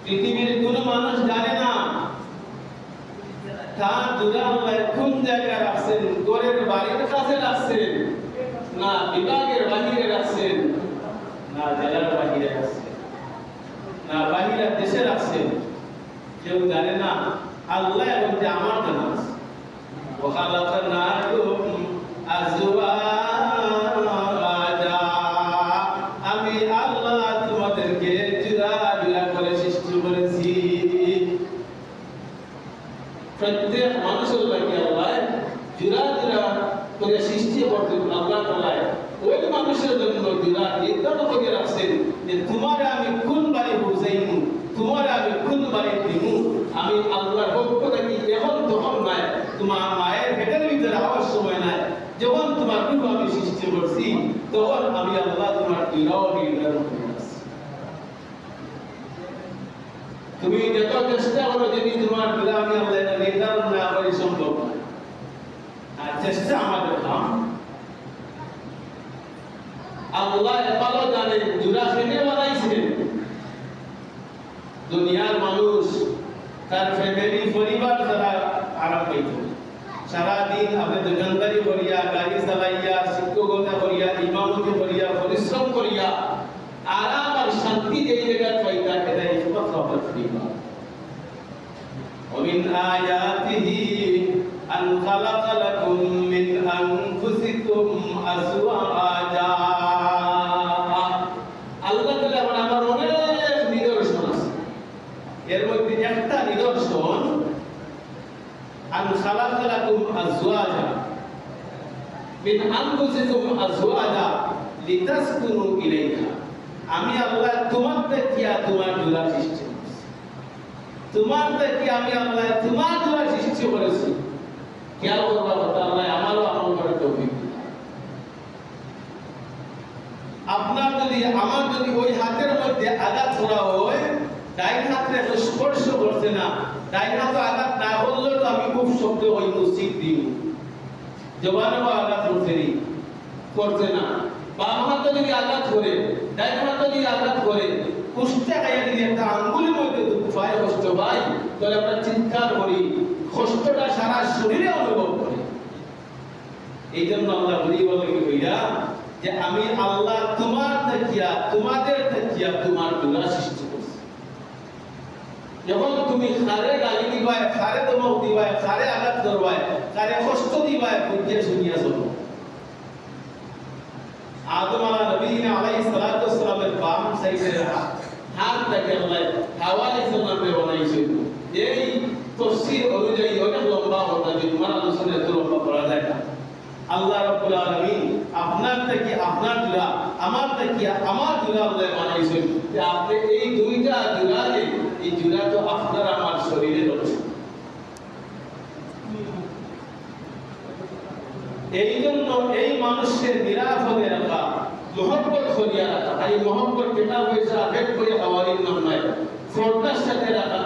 পৃথিবীর কোনো মানুষ জানে না তার জুড়া আল্লাহ কোন জায়গায় রাখছেন, ঘরের বাড়ির কাছে রাখছেন, না বিভাগের বাহিরে রাখছেন, না জেলার বাহিরে রাখছেন, না বাহিরের দেশে রাখছেন, কেউ জানে না। আল্লাহ এবং যে আমার জানা আছে। আমি আল্লাহ তোমাদেরকে জুড়া জুড়া করে সৃষ্টি করেছি। প্রত্যেক মানুষের লাগে আল্লাহ জুড়া জুড়া করে সৃষ্টি করতে আল্লাহ তাআলা ওই মানুষের জন্য জুড়া নির্ধারণ করে রাখছেন যে তোমার আমি কোন বাড়ি পৌঁছাইমু, তোমার আমি কোন বাড়ি দিমু। আমি আল্লাহর পক্ষ থেকে এখন তখন নাই, তোমার মায়ের পেটের ভিতরে হওয়ার সময় নাই, যখন তোমার রূপ আমি সৃষ্টি করছি তখন আমি আল্লাহ তোমার জুড়াও নির্ধারণ করে রাখছি। তুমি যত চেষ্টা করো যদি তোমার জুড়া আমি আল্লাহ নির্ধারণ না করি সম্ভব নয়। আর চেষ্টা আমাদের কাম। আল্লাহ ভালো জানেন জুড়া ফেলে বানাইছেন। দুনিয়ার মানুষ তার ফ্যামিলি পরিবার যারা আরাম পাইত, সারাদিন আপনি দোকানদারি করিয়া, গাড়ি চালাইয়া, শিক্ষকতা করিয়া, ইমামতি করিয়া, পরিশ্রম করিয়া আরাম আর শান্তি যে জায়গায় পাইতা এটা একমাত্র আপনার পরিবার। ومن آياته أن خلق لكم من أنفسكم أزواجا। আল্লাহ তাআলা আমার অনেক নিদর্শন আছে, এর মধ্যে একটা নিদর্শন আন খালাকা লাকুম আজওয়াজা মিন আনফুসিকুম আজওয়াজা লিতাসকুনু ইলাইহা। আমি আল্লাহ তোমার থেকে তোমার জোড়া সৃষ্টি করেছি, তোমার থেকে আমি আল্লাহ তোমার জোড়া সৃষ্টি করেছি। খেয়াল করবা কথা, আল্লাহ আমারও আমল করার তৌফিক দিন। আপনার যদি আমার যদি ওই হাতের মধ্যে আঘাত করা হয়, ডাইন হাতে স্পর্শ করছে না, ডাইন হাতে আঘাত না করলে তো আমি খুব শক্ত ওই মসজিদ দিই, জবানেও আঘাত করছে না। বাম হাতে যদি আঘাত করে, ডাইন হাতে যদি আঘাত করে, কুষ্টা গায়ে যদি একটা আঙ্গুলের মধ্যে পায় কষ্ট পাই, তাহলে আমরা চিৎকার করি, কষ্টটা সারা শরীরে অনুভব করি। এই জন্য আল্লাহ বলে কি হইয়া যে আমি আল্লাহ তোমার দেখিয়া তোমাদের দেখিয়া তোমার জোড়া সৃষ্টি করছি। যখন তুমি খারে গালি দিবাই, খারে দমক দিবাই, খারে আঘাত করবাই, খারে কষ্ট দিবাই, বুঝিয়ে শুনিয়া চলো। আদম আলাইহিস সালাতু ওয়াস সালামের বাম সাইডের হাত থেকে আল্লাহ হাওয়া আলাইহিস সালামকে বানাইছেন। এই তাফসীর অনুযায়ী অনেক লম্বা কথা, যে তোমার আলোচনা এত লম্বা করা যায় না। আল্লাহ রাব্বুল আলামিন আপনার থেকে আপনার জোড়া, আমার থেকে আমার জোড়া আল্লাহ বানাইছেন। যে আপনি এই দুইটা জোড়া, এই জোড়া তো আপনার আমার শরীরে রয়েছে। এই জন্য এই মানুষের নিরাপদে রাখা, মহব্বত করিয়া রাখা, এই মহব্বত কেনা পয়সা আবেগ করে হওয়ার নাম নয়, শ্রদ্ধার সাথে রাখা।